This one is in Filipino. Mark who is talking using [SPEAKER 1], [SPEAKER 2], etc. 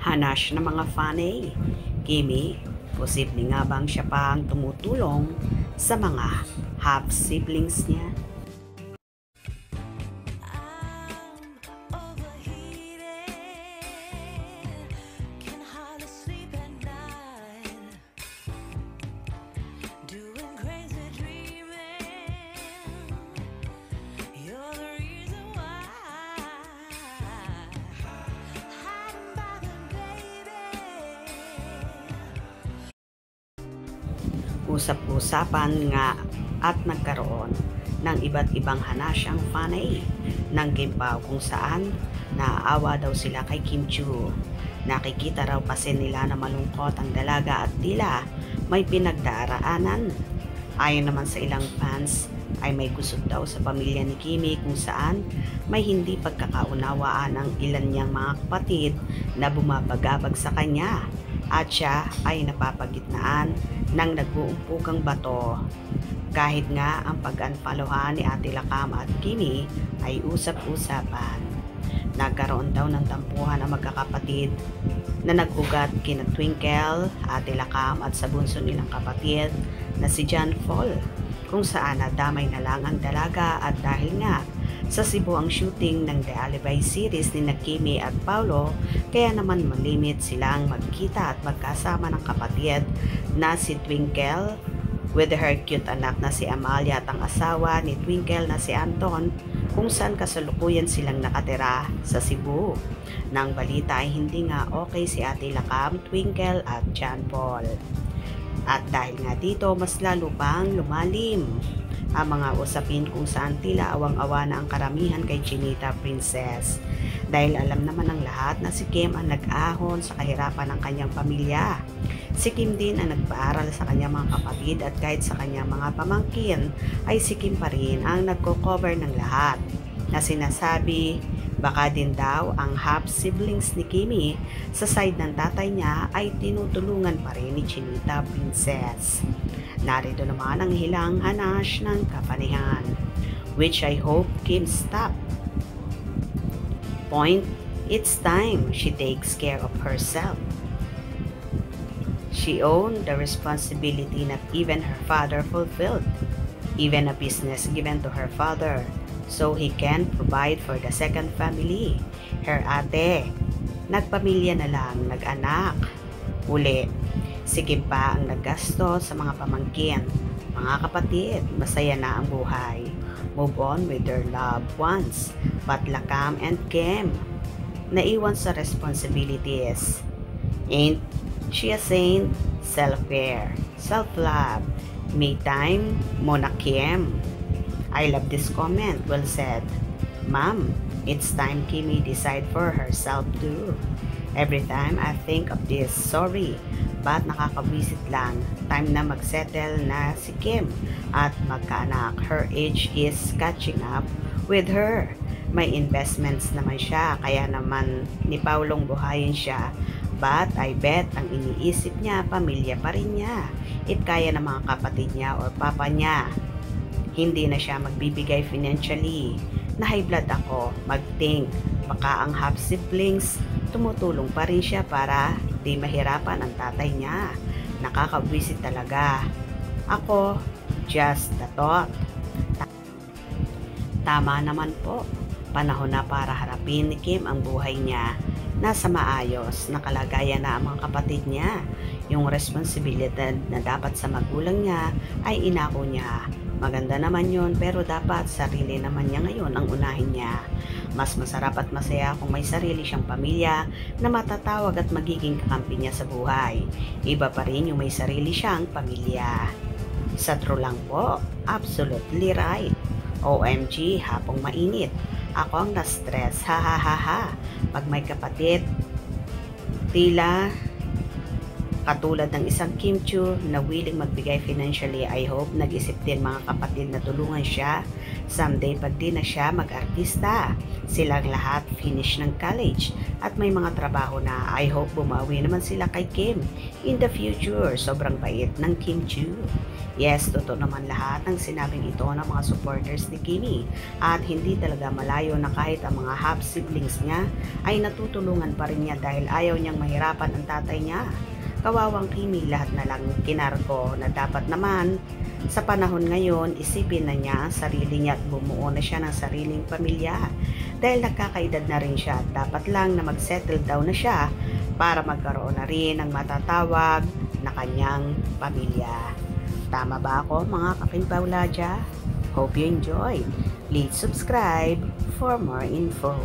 [SPEAKER 1] Hanash ng mga fanay. Kimi, posible nga bang siya pa ang tumutulong sa mga half-siblings niya? Usap-usapan nga at nagkaroon ng iba't ibang hanasyang fanay ng Kim Pao kung saan naaawa daw sila kay Kim Chiu. Nakikita raw kasi nila na malungkot ang dalaga at tila may pinagdaraanan. Ayon naman sa ilang fans ay may gusot daw sa pamilya ni Kimi kung saan may hindi pagkakaunawaan ang ilan niyang mga kapatid na bumabagabag sa kanya at siya ay napapagitnaan ng nag-uumpugang bato. Kahit nga ang pag-unfollowan ni Ate Lakam at Kimi ay usap-usapan. Nagkaroon daw ng tampuhan ang magkakapatid na nag-ugat kina Twinkle, Ate Lakam at sa bunso nilang kapatid na si John Paul, kung saan nadamay na lang ang dalaga at dahil nga sa Cebu ang shooting ng The Alibi series ni Kimi at Paulo, kaya naman malimit silang magkita at magkasama ng kapatid na si Twinkle with her cute anak na si Amalia at ang asawa ni Twinkle na si Anton, kung saan kasalukuyan silang nakatira sa Cebu. Nang balita ay hindi nga okay si Ate Lakam, Twinkle at John Paul. At dahil nga dito mas lalo pang lumalim ang mga usapin kung saan tila awang-awa na ang karamihan kay Chinita Princess. Dahil alam naman ng lahat na si Kim ang nag-ahon sa kahirapan ng kanyang pamilya. Si Kim din ang nagpaaral sa kanyang mga kapatid at kahit sa kanyang mga pamangkin ay si Kim pa rin ang nagko-cover ng lahat. Na sinasabi baka din daw ang half-siblings ni Kimi sa side ng tatay niya ay tinutulungan pa rin ni Chinita Princess. Narito naman ang hilang hanash ng kapanihan, which I hope Kim stop. Point, it's time she takes care of herself. She owned the responsibility not even her father fulfilled, even a business given to her father, so he can provide for the second family. Her ate, nagpamilya na lang, nag-anak. Uli, si Kim pa ang naggasto sa mga pamangkin, mga kapatid, masaya na ang buhay. Move on with their loved ones. But Lakam and Kim, naiwan sa responsibilities. Ain't she a saint? Self-care, self-love, me time, Mona Kim. I love this comment, well said. Ma'am, it's time Kimi decide for herself too. Every time I think of this, sorry, but nakakabisit lang. Time na magsettle na si Kim at magkaanak. Her age is catching up with her. May investments naman siya, kaya naman ni Paulong buhayin siya. But I bet ang iniisip niya, pamilya pa rin niya. If kaya ng mga kapatid niya or papa niya, hindi na siya magbibigay financially. Na high blood ako, mag-think, baka ang half siblings, tumutulong pa rin siya para di mahirapan ang tatay niya. Nakakabwisit talaga. Ako, just the thought. Tama naman po. Panahon na para harapin ni Kim ang buhay niya. Nasa maayos na kalagayan na ang mga kapatid niya. Yung responsibilidad na dapat sa magulang niya ay inako niya. Maganda naman yun, pero dapat sarili naman niya ngayon ang unahin niya. Mas masarap at masaya kung may sarili siyang pamilya na matatawag at magiging kakampi niya sa buhay. Iba pa rin yung may sarili siyang pamilya. Sa true lang po, absolutely right. OMG, hapong mainit. Ako ang na-stress, ha ha ha ha. Pag may kapatid, tila katulad ng isang Kim Chiu na willing magbigay financially, I hope nag-isip din mga kapatid na tulungan siya Someday pag di na siya mag-artista, silang lahat finish ng college at may mga trabaho na. I hope bumawi naman sila kay Kim in the future. Sobrang bait ng Kim Chu. Yes, totoo naman lahat ng sinabing ito ng mga supporters ni Kimi at hindi talaga malayo na kahit ang mga half-siblings niya ay natutulungan pa rin niya dahil ayaw niyang mahirapan ang tatay niya. Kawawang Kimi, lahat na lang kinargo na dapat naman sa panahon ngayon isipin na niya ang sarili niya at bumuo na siya ng sariling pamilya dahil nagkakaedad na rin siya at dapat lang na mag-settle down na siya para magkaroon na rin ng matatawag na kanyang pamilya. Tama ba ako mga kakimpawladya? Hope you enjoyed. Please subscribe for more info.